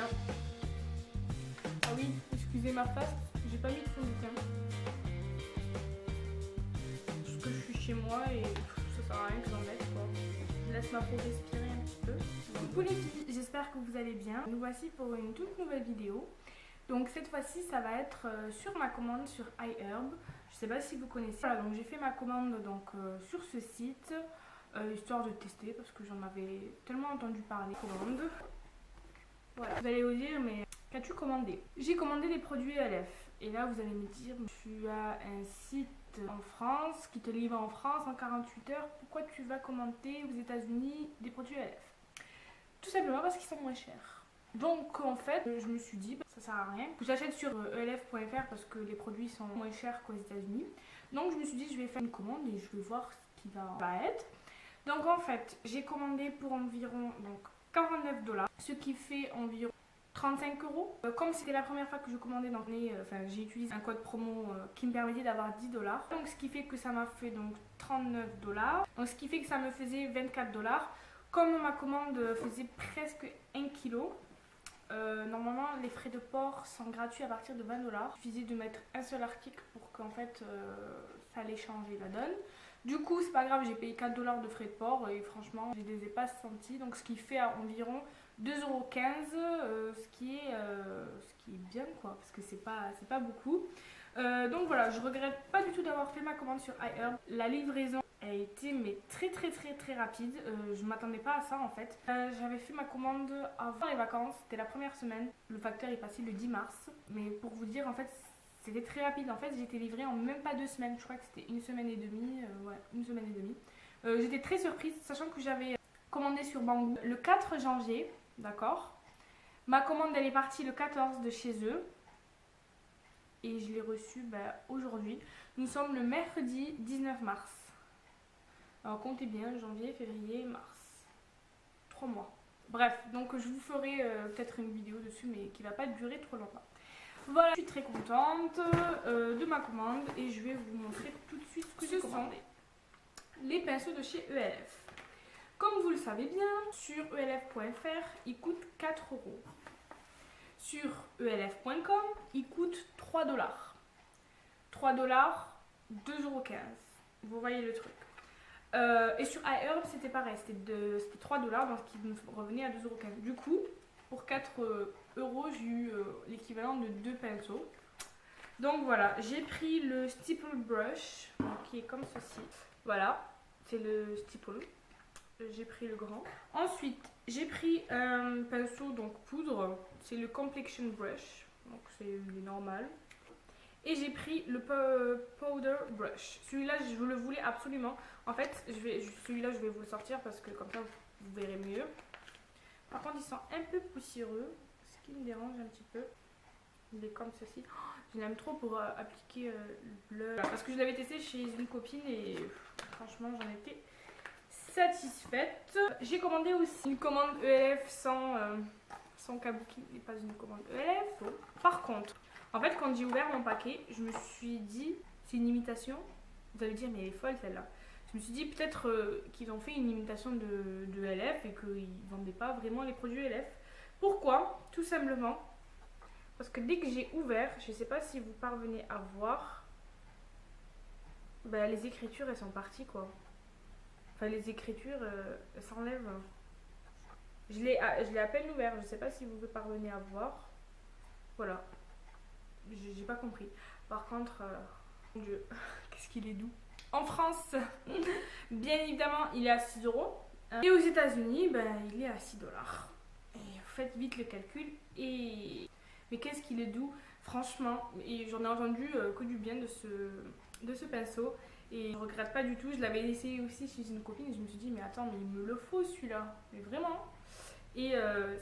bien. Ah oui, excusez ma face, j'ai pas mis de fond de teint. Parce que je suis chez moi et ça sert à rien que j'en mette quoi. Je laisse ma peau respirer un petit peu. Coucou les filles, j'espère que vous allez bien. Nous voici pour une toute nouvelle vidéo. Donc cette fois-ci ça va être sur ma commande sur iHerb. Je sais pas si vous connaissez. Voilà, donc j'ai fait ma commande donc, sur ce site. Histoire de tester parce que j'en avais tellement entendu parler. Commande. Voilà. Vous allez vous dire mais qu'as-tu commandé? J'ai commandé des produits ELF. Et là vous allez me dire tu as un site en France qui te livre en France en 48 heures. Pourquoi tu vas commander aux États-Unis des produits ELF? Tout simplement parce qu'ils sont moins chers. Donc en fait je me suis dit ça sert à rien que j'achète sur elf.fr parce que les produits sont moins chers qu'aux États-Unis. Donc je me suis dit je vais faire une commande et je vais voir ce qui va être. Donc en fait j'ai commandé pour environ donc 49 $, ce qui fait environ 35 €. Comme c'était la première fois que je commandais, donc j'ai utilisé un code promo qui me permettait d'avoir 10 $. Donc ce qui fait que ça m'a fait donc 39 $. Donc ce qui fait que ça me faisait 24 $. Comme ma commande faisait presque 1 kg, normalement les frais de port sont gratuits à partir de 20 $. Il suffisait de mettre un seul article pour qu'en fait ça allait changer la donne. Du coup c'est pas grave, j'ai payé 4 $ de frais de port et franchement je les ai pas sentis. Donc ce qui fait environ 2,15 €, ce qui est bien quoi, parce que c'est pas beaucoup. Donc voilà, je regrette pas du tout d'avoir fait ma commande sur iHerb. La livraison a été mais très rapide. Je m'attendais pas à ça en fait. J'avais fait ma commande avant les vacances, c'était la première semaine. Le facteur est passé le 10 mars. Mais pour vous dire en fait c'était très rapide. En fait j'ai été livrée en même pas 2 semaines. Je crois que c'était 1 semaine et demie. Ouais, 1 semaine et demie. J'étais très surprise sachant que j'avais commandé sur Banggood le 4 janvier. D'accord. Ma commande elle est partie le 14 de chez eux. Et je l'ai reçue aujourd'hui. Nous sommes le mercredi 19 mars. Alors comptez bien, janvier, février, mars. 3 mois. Bref, donc je vous ferai peut-être une vidéo dessus mais qui va pas durer trop longtemps. Voilà, je suis très contente de ma commande et je vais vous montrer tout de suite ce que j'ai commandé. Les pinceaux de chez ELF. Comme vous le savez bien, sur elf.fr, ils coûtent 4 €. Sur elf.com, ils coûtent 3 $. 3 $, 2,15 €. Vous voyez le truc. Et sur iHerb, c'était pareil, c'était 3 $, donc ce qui me revenait à 2,15 €. Du coup, pour 4 €, j'ai eu l'équivalent de 2 pinceaux. Donc voilà, j'ai pris le Stipple Brush, qui est comme ceci. Voilà, c'est le Stipple. J'ai pris le grand. Ensuite, j'ai pris un pinceau donc poudre, c'est le Complexion Brush, donc c'est le normal. Et j'ai pris le Powder Brush. Celui-là, je le voulais absolument. En fait, celui-là, je vais vous le sortir parce que comme ça, vous verrez mieux. Par contre, ils sont un peu poussiéreux, ce qui me dérange un petit peu. Il est comme ceci. Oh, je l'aime trop pour appliquer le bleu. Parce que je l'avais testé chez une copine et franchement, j'en étais satisfaite. J'ai commandé aussi une commande ELF sans kabuki, mais pas une commande ELF. Par contre, en fait, quand j'ai ouvert mon paquet, je me suis dit, c'est une imitation. Vous allez dire, mais elle est folle celle-là. Je me suis dit peut-être qu'ils ont fait une imitation de ELF et qu'ils ne vendaient pas vraiment les produits ELF. Pourquoi? Tout simplement parce que dès que j'ai ouvert, je ne sais pas si vous parvenez à voir, les écritures elles sont parties quoi. Enfin les écritures elles s'enlèvent. Je l'ai à peine ouvert, je ne sais pas si vous parvenez à voir. Voilà. J'ai pas compris. Par contre, mon Dieu, qu'est-ce qu'il est doux. En France, bien évidemment, il est à 6 €. Et aux États-Unis, il est à 6 $. Et faites vite le calcul. Mais qu'est-ce qu'il est doux, franchement. Et j'en ai entendu que du bien de ce pinceau. Et je regrette pas du tout. Je l'avais essayé aussi chez une copine et je me suis dit, mais attends, mais il me le faut celui-là. Mais vraiment. Et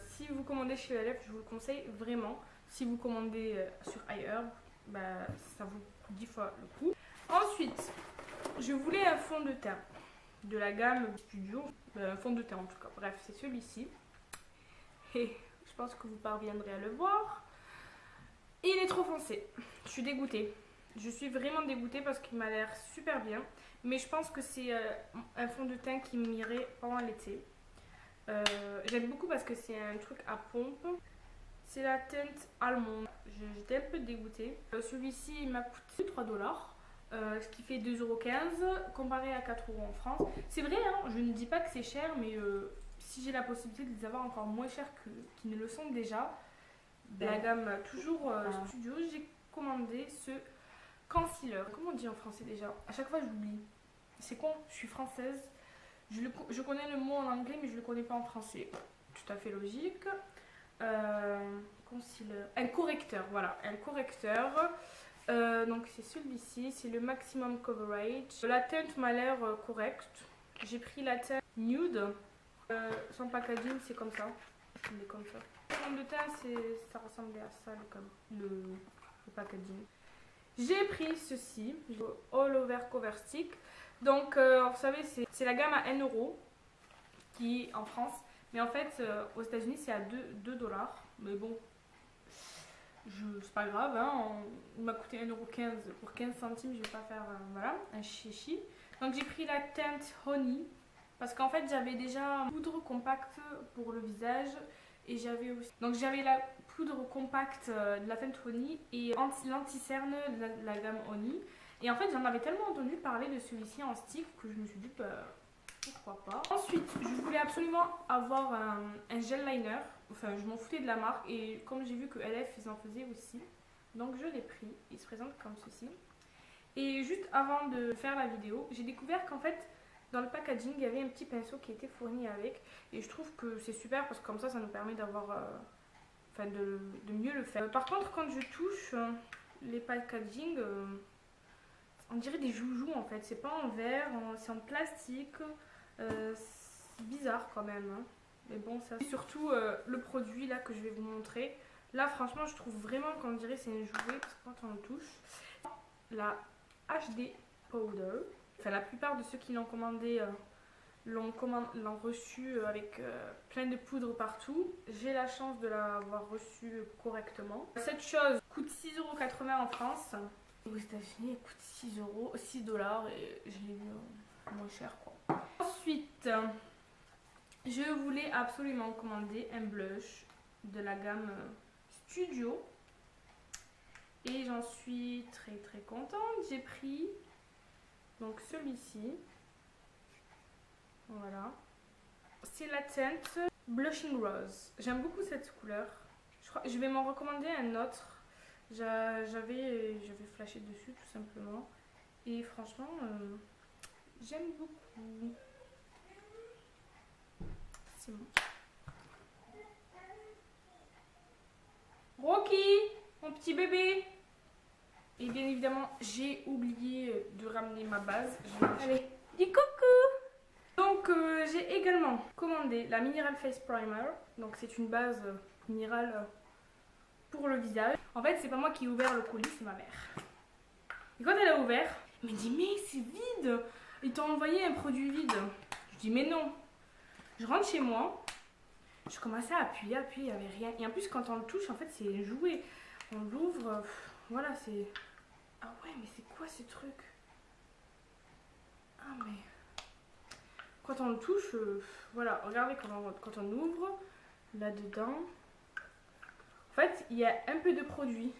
si vous commandez chez ELF, je vous le conseille vraiment. Si vous commandez sur iHerb, ça vous coûte 10 fois le coup. Ensuite, je voulais un fond de teint de la gamme Studio. Un fond de teint en tout cas. Bref, c'est celui-ci. Et je pense que vous parviendrez à le voir. Et il est trop foncé. Je suis dégoûtée. Je suis vraiment dégoûtée parce qu'il m'a l'air super bien. Mais je pense que c'est un fond de teint qui m'irait pendant l'été. J'aime beaucoup parce que c'est un truc à pompe. C'est la teinte allemande. J'étais un peu dégoûtée. Celui-ci il m'a coûté 3 dollars. Ce qui fait 2,15 € comparé à 4 € en France. C'est vrai, hein, je ne dis pas que c'est cher, mais si j'ai la possibilité de les avoir encore moins chers qu'ils ne le sont déjà, la gamme toujours Studio, j'ai commandé ce concealer. Comment on dit en français déjà? À chaque fois j'oublie. C'est con, je suis française. Je connais le mot en anglais, mais je ne le connais pas en français. Tout à fait logique. Concealer. Un correcteur, voilà, un correcteur. Donc c'est celui-ci, c'est le maximum coverage. La teinte m'a l'air correcte. J'ai pris la teinte nude. Son packaging c'est comme ça. Il est comme ça. Le fond de teint ça ressemblait à ça le packaging. J'ai pris ceci, All Over Cover Stick. Donc vous savez c'est la gamme à 1 € qui est en France. Mais en fait aux États-Unis c'est à 2 dollars. Mais bon. C'est pas grave, hein, il m'a coûté 1,15 € pour 15 centimes, je vais pas faire voilà, un chichi. Donc j'ai pris la teinte Honey parce qu'en fait j'avais déjà une poudre compacte pour le visage et j'avais aussi. Donc j'avais la poudre compacte de la teinte Honey et l'anti-cerne de la gamme Honey. Et en fait j'en avais tellement entendu parler de celui-ci en stick que je me suis dit pourquoi pas. Ensuite je voulais absolument avoir un gel liner. Enfin, je m'en foutais de la marque et comme j'ai vu que LF ils en faisaient aussi, donc je l'ai pris. Il se présente comme ceci. Et juste avant de faire la vidéo, j'ai découvert qu'en fait dans le packaging il y avait un petit pinceau qui était fourni avec et je trouve que c'est super parce que comme ça nous permet d'avoir, de mieux le faire. Par contre quand je touche les packaging, on dirait des joujoux en fait. C'est pas en verre, c'est en plastique. C'est bizarre quand même. Hein. Mais bon, ça. Et surtout le produit là que je vais vous montrer. Là, franchement, je trouve vraiment qu'on dirait c'est un jouet parce que quand on le touche, la HD Powder. Enfin, la plupart de ceux qui l'ont commandé l'ont reçu avec plein de poudre partout. J'ai la chance de l'avoir reçu correctement. Cette chose coûte 6,80 € en France. Aux États-Unis, elle coûte 6 dollars et je l'ai vu moins cher quoi. Ensuite. Je voulais absolument commander un blush de la gamme Studio et j'en suis très contente. J'ai pris donc celui-ci, voilà, c'est la teinte Blushing Rose. J'aime beaucoup cette couleur. Je vais m'en recommander un autre. J'avais flashé dessus tout simplement et franchement j'aime beaucoup. C'est bon. Rocky, mon petit bébé. Et bien évidemment, j'ai oublié de ramener ma base. Allez, dis coucou. Donc j'ai également commandé la Mineral Face Primer. Donc c'est une base minérale pour le visage. En fait, c'est pas moi qui ai ouvert le colis, c'est ma mère. Et quand elle a ouvert, elle m'a dit mais c'est vide. Ils t'ont envoyé un produit vide. Je dis mais non. Je rentre chez moi, je commençais à appuyer, il n'y avait rien. Et en plus, quand on le touche, en fait, c'est un jouet. On l'ouvre, voilà, c'est... Ah ouais, mais c'est quoi ce truc? Ah mais... Quand on le touche, voilà, regardez quand on ouvre, là-dedans... En fait, il y a un peu de produit.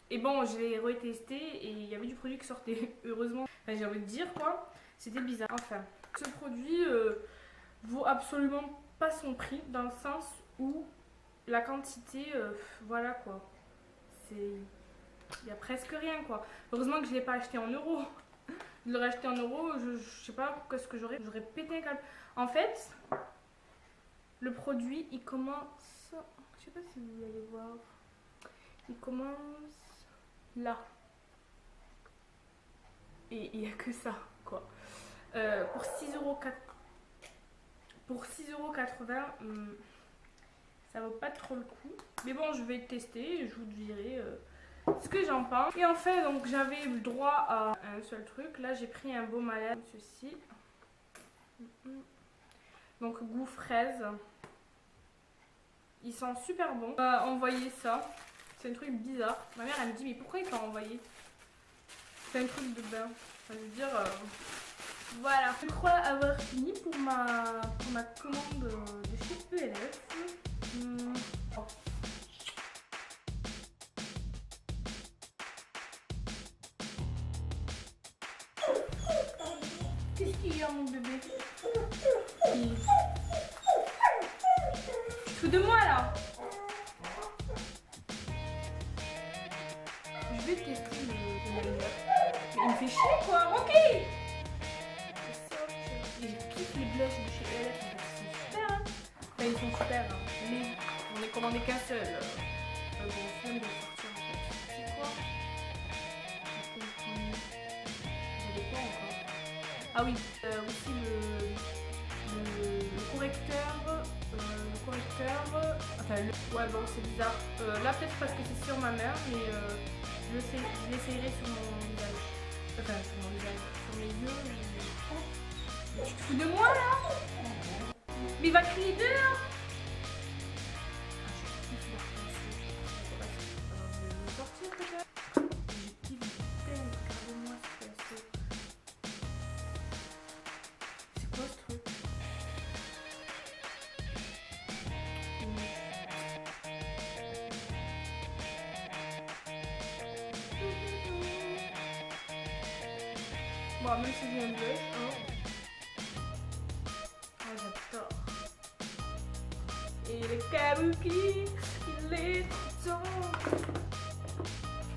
Et bon, je l'ai retesté et il y avait du produit qui sortait, heureusement. Enfin, j'ai envie de dire, quoi. C'était bizarre. Enfin, ce produit... vaut absolument pas son prix dans le sens où la quantité, voilà quoi, il y a presque rien quoi. Heureusement que je l'ai pas acheté en euros. Je l'aurais acheté en euros, je sais pas qu'est-ce que j'aurais pété un câble. En fait, le produit il commence, je sais pas si vous allez voir, il commence là. Et il n'y a que ça quoi. Pour 6,80 €. Pour 6,80 €, ça vaut pas trop le coup. Mais bon, je vais tester et je vous dirai ce que j'en pense. Et enfin, donc j'avais le droit à un seul truc. Là, j'ai pris un baume à lèvres, ceci. Donc goût fraise. Ils sont super bons. On m'a envoyé ça. C'est un truc bizarre. Ma mère, elle me dit, mais pourquoi il t'a envoyé? C'est un truc de bain. Enfin, je veux dire... Voilà, je crois avoir fini pour ma commande de chez ELF. petit, hein, mon bébé. Il... Tu te fous de moi là? Je vais tester le meilleur. Mais il me fait chier quoi, ok. Et je kiffe les blushs de chez LF, ils sont super hein. Enfin, ils sont super hein. Mais on est commandé qu'un seul. Bon, flemme de sortir en fait. C'est quoi? J'avais quoi encore? Ah oui, aussi le correcteur. Enfin, ouais, bon, c'est bizarre. Là, peut-être parce que c'est sur ma mère, mais je l'essayerai sur mon visage. Enfin, sur mon visage. Sur mes yeux. Oh. Tu te fous de moi là? Mais il va crier dehors! Je vais le sortir peut-être. Je kiffe tellement. Regardez-moi ce pinceau. C'est quoi ce truc? Bon, même si j'ai un blush, hein. Ah, j'adore. Et le kabuki, il est trop.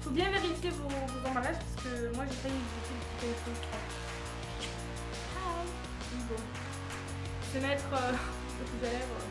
Faut bien vérifier vos emballages parce que moi j'ai failli éviter le petit pinceau. Ah, bon. Je vais mettre le rouge à lèvres.